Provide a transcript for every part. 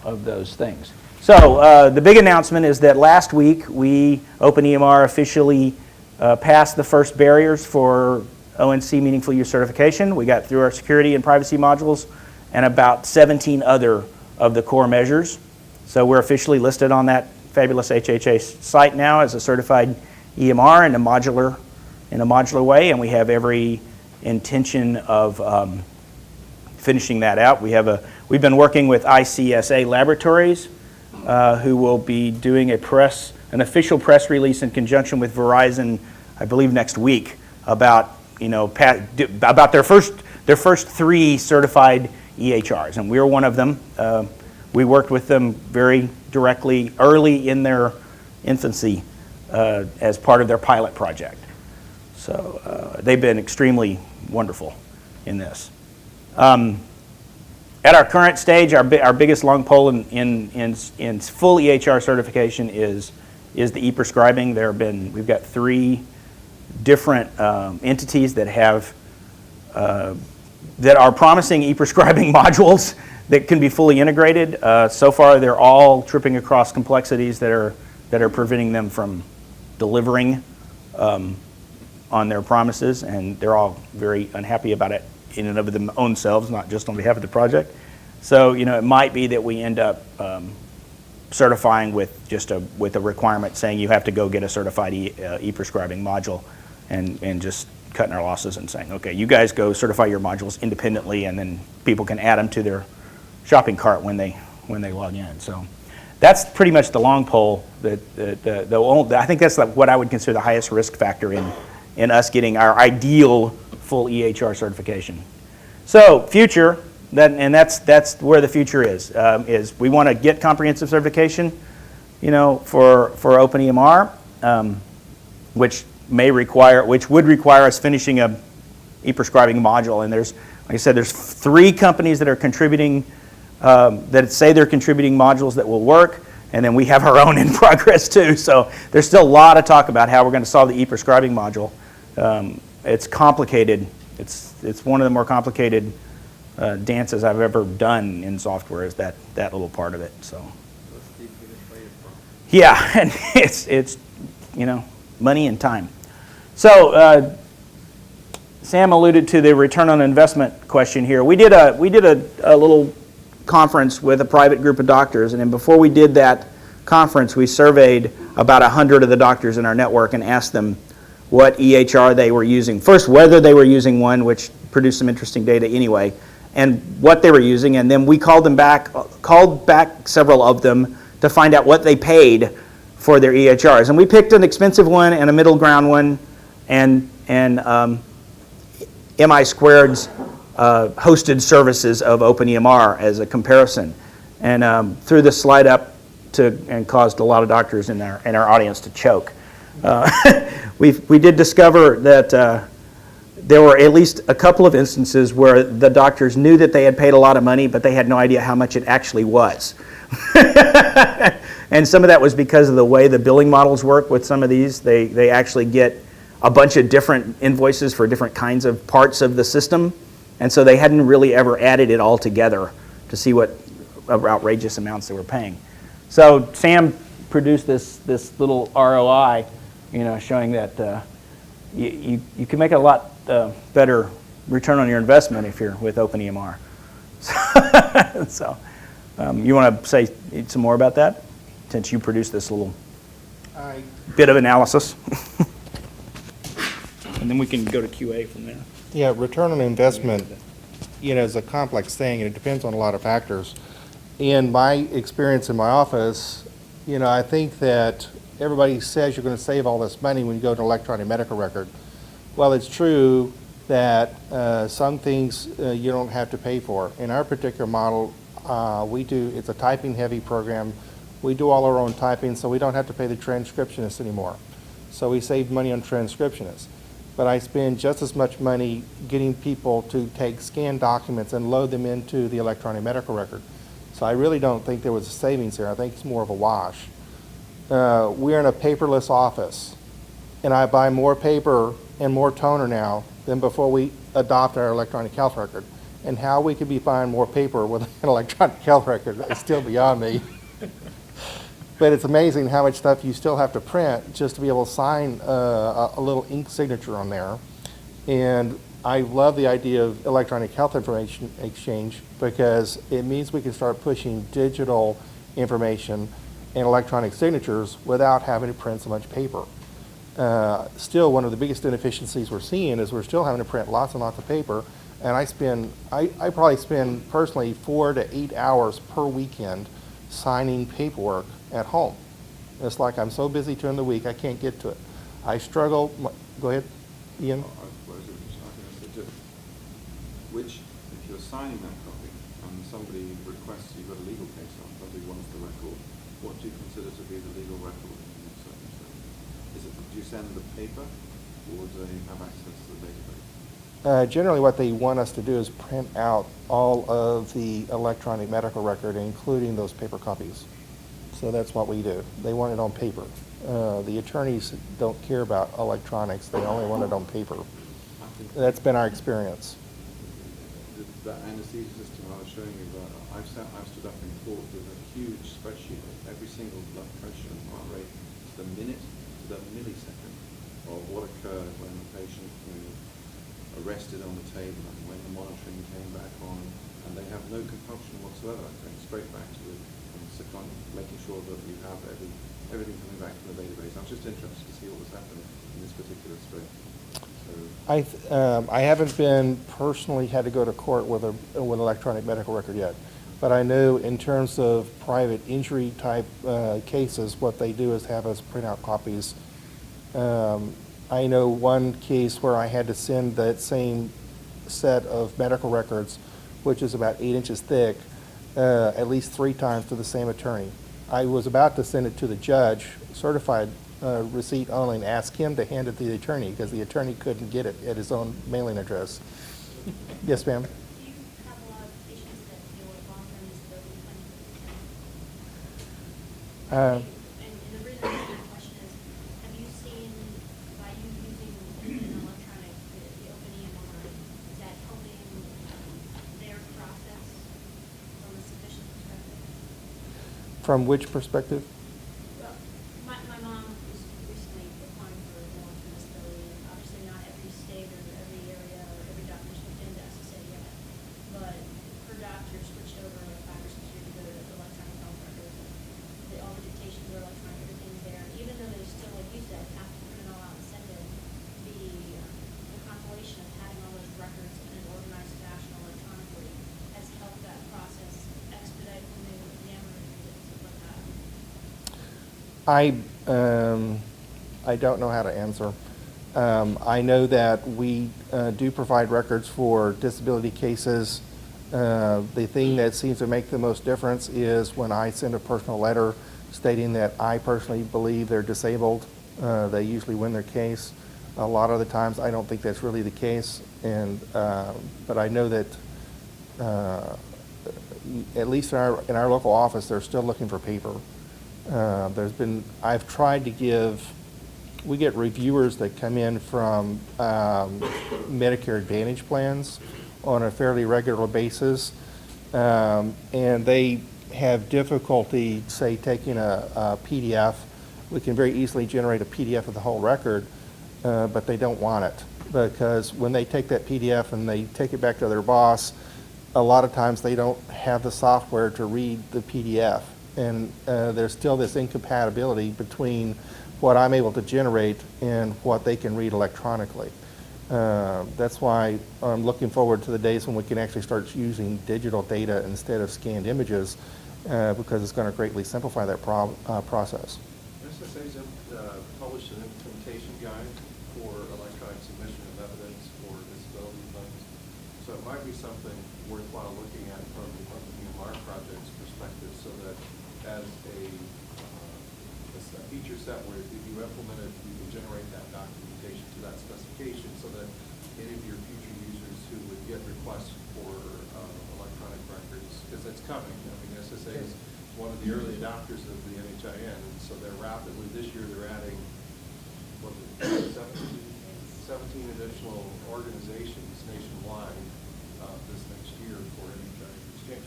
of those things. So the big announcement is that last week we, OpenEMR, officially passed the first barriers for ONC Meaningful Use certification. We got through our security and privacy modules and about 17 other of the core measures. So we're officially listed on that fabulous HHA site now as a certified EMR in a modular way, and we have every intention of finishing that out. We've been working with ICSA Laboratories, who will be doing an official press release in conjunction with Verizon, I believe next week, about about their first 3 certified EHRs, and we're one of them. We worked with them very directly early in their infancy as part of their pilot project. So they've been extremely wonderful in this. At our current stage, our biggest long pole in full EHR certification is the e-prescribing. We've got 3 different entities that are promising e-prescribing modules that can be fully integrated. So far, they're all tripping across complexities that are preventing them from delivering on their promises, and they're all very unhappy about it in and of their own selves, not just on behalf of the project. So it might be that we end up certifying with a requirement saying you have to go get a certified e-prescribing module, and just cutting our losses and saying, okay, you guys go certify your modules independently, and then people can add them to their shopping cart when they log in. So that's pretty much the long pole. I think that's what I would consider the highest risk factor in us getting our ideal full EHR certification. So future, that's where the future is we want to get comprehensive certification, for OpenEMR, which would require us finishing a e-prescribing module. And like I said, there's 3 companies that are contributing, that say they're contributing modules that will work, and then we have our own in progress too. So there's still a lot of talk about how we're going to solve the e-prescribing module. It's complicated. It's one of the more complicated dances I've ever done in software, is that little part of it. So yeah, and it's money and time. So Sam alluded to the return on investment question here. We did a little conference with a private group of doctors, and then before we did that conference, we surveyed about 100 of the doctors in our network and asked them what EHR they were using. First, whether they were using one, which produced some interesting data anyway, and what they were using, and then we called back several of them to find out what they paid for their EHRs. And we picked an expensive one and a middle ground one, and MI Squared's hosted services of OpenEMR as a comparison, and threw this slide up and caused a lot of doctors in our audience to choke. We did discover that there were at least a couple of instances where the doctors knew that they had paid a lot of money, but they had no idea how much it actually was. And some of that was because of the way the billing models work with some of these. They actually get a bunch of different invoices for different kinds of parts of the system, and so they hadn't really ever added it all together to see what outrageous amounts they were paying. So Sam produced this little ROI, showing that you can make a lot better return on your investment if you're with OpenEMR. So you want to say some more about that, since you produced this little bit of analysis? And then we can go to QA from there. Yeah, return on investment, is a complex thing, and it depends on a lot of factors. In my experience in my office, I think that everybody says you're going to save all this money when you go to electronic medical record. Well, it's true that some things you don't have to pay for. In our particular model, it's a typing-heavy program. We do all our own typing, so we don't have to pay the transcriptionists anymore. So we save money on transcriptionists. But I spend just as much money getting people to take scanned documents and load them into the electronic medical record. So I really don't think there was a savings there. I think it's more of a wash. We're in a paperless office, and I buy more paper and more toner now than before we adopt our electronic health record. And how we could be buying more paper with an electronic health record is still beyond me. But it's amazing how much stuff you still have to print just to be able to sign a little ink signature on there. And I love the idea of electronic health information exchange because it means we can start pushing digital information and electronic signatures without having to print so much paper. Still, one of the biggest inefficiencies we're seeing is we're still having to print lots and lots of paper. And I probably spend personally 4 to 8 hours per weekend signing paperwork at home. It's like I'm so busy during the week, I can't get to it. I struggle. Go ahead, Ian. Which, if you're signing that copy and somebody requests you've got a legal case on, somebody wants the record, what do you consider to be the legal record in this circumstance? Do you send the paper or do they have access to the database? Generally what they want us to do is print out all of the electronic medical record, including those paper copies. So that's what we do. They want it on paper. The attorneys don't care about electronics, they only want it on paper. That's been our experience. That anesthesia system I was showing you, I've stood up in court with a huge spreadsheet of every single blood pressure and heart rate to the minute, to the millisecond of what occurred when the patient was arrested on the table and when the monitoring came back on, and they have no compulsion whatsoever, going straight back to the second, making sure that you have everything coming back from the database. I'm just interested to see what was happening in this particular spread. I haven't been personally had to go to court with an electronic medical record yet, but I know in terms of private injury type cases, what they do is have us print out copies. I know one case where I had to send that same set of medical records, which is about 8 inches thick, at least 3 times to the same attorney. I was about to send it to the judge, certified receipt only, and ask him to hand it to the attorney because the attorney couldn't get it at his own mailing address. Yes, ma'am. Do you have a lot of patients that deal with long-term disability claims? And the reason I ask the question is, have you seen, by you using an electronic, the OpenEMR, is that helping their process from a sufficient perspective? From which perspective? My mom was recently applying for a long-term disability. Obviously, not every state or every area or every doctor's looked into SSA yet, but her doctor switched over like 5 or 6 years ago to electronic health records. All the dictations are electronic, everything's there. Even though they still, like you said, have to print it all out and send it, the compilation of having all those records in an organized fashion electronically has helped that process expedite when they were yammering and stuff like that. I don't know how to answer. I know that we do provide records for disability cases. The thing that seems to make the most difference is when I send a personal letter stating that I personally believe they're disabled. They usually win their case. A lot of the times I don't think that's really the case, but I know that at least in our local office, they're still looking for paper. I've tried to give, we get reviewers that come in from Medicare Advantage plans on a fairly regular basis, and they have difficulty, say, taking a PDF. We can very easily generate a PDF of the whole record, but they don't want it because when they take that PDF and they take it back to their boss, a lot of times they don't have the software to read the PDF. And there's still this incompatibility between what I'm able to generate and what they can read electronically. That's why I'm looking forward to the days when we can actually start using digital data instead of scanned images because it's going to greatly simplify that process. SSA's published an implementation guide for electronic submission of evidence for disability claims. So it might be something worthwhile looking at from the OpenEMR Project's perspective so that as a feature set where if you implement it, you can generate that documentation to that specification so that any of your future users who would get requests for electronic records, because that's coming. I mean, SSA is one of the early adopters of the NHIN, and so they're rapidly, this year they're adding, 17 additional organizations nationwide this next year for any kind of exchange.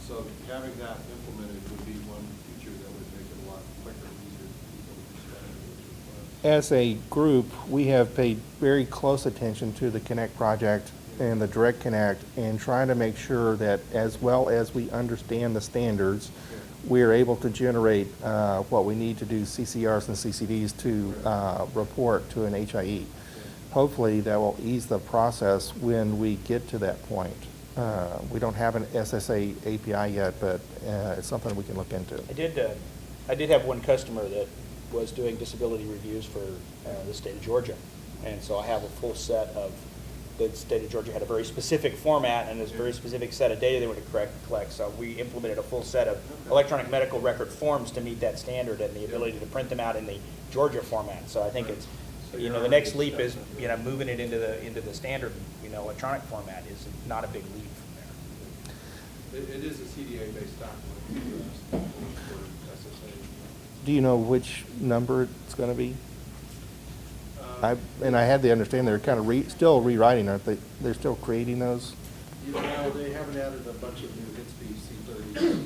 So having that implemented would be one feature that would make it a lot quicker and easier for people to understand. As a group, we have paid very close attention to the Connect project and the Direct Connect and trying to make sure that as well as we understand the standards, we are able to generate what we need to do CCRs and CCDs to report to an HIE. Hopefully, that will ease the process when we get to that point. We don't have an SSA API yet, but it's something we can look into. I did have one customer that was doing disability reviews for the state of Georgia. And so I have a full set of, the state of Georgia had a very specific format and there's a very specific set of data they were to collect. So we implemented a full set of electronic medical record forms to meet that standard and the ability to print them out in the Georgia format. So I think it's, you know, the next leap is, you know, moving it into the standard, you know, electronic format is not a big leap from there. It is a CDA-based document for SSA. Do you know which number it's going to be? And I had the understanding they're kind of still rewriting, aren't they? They're still creating those? You know, they haven't added a bunch of new HITSP C30s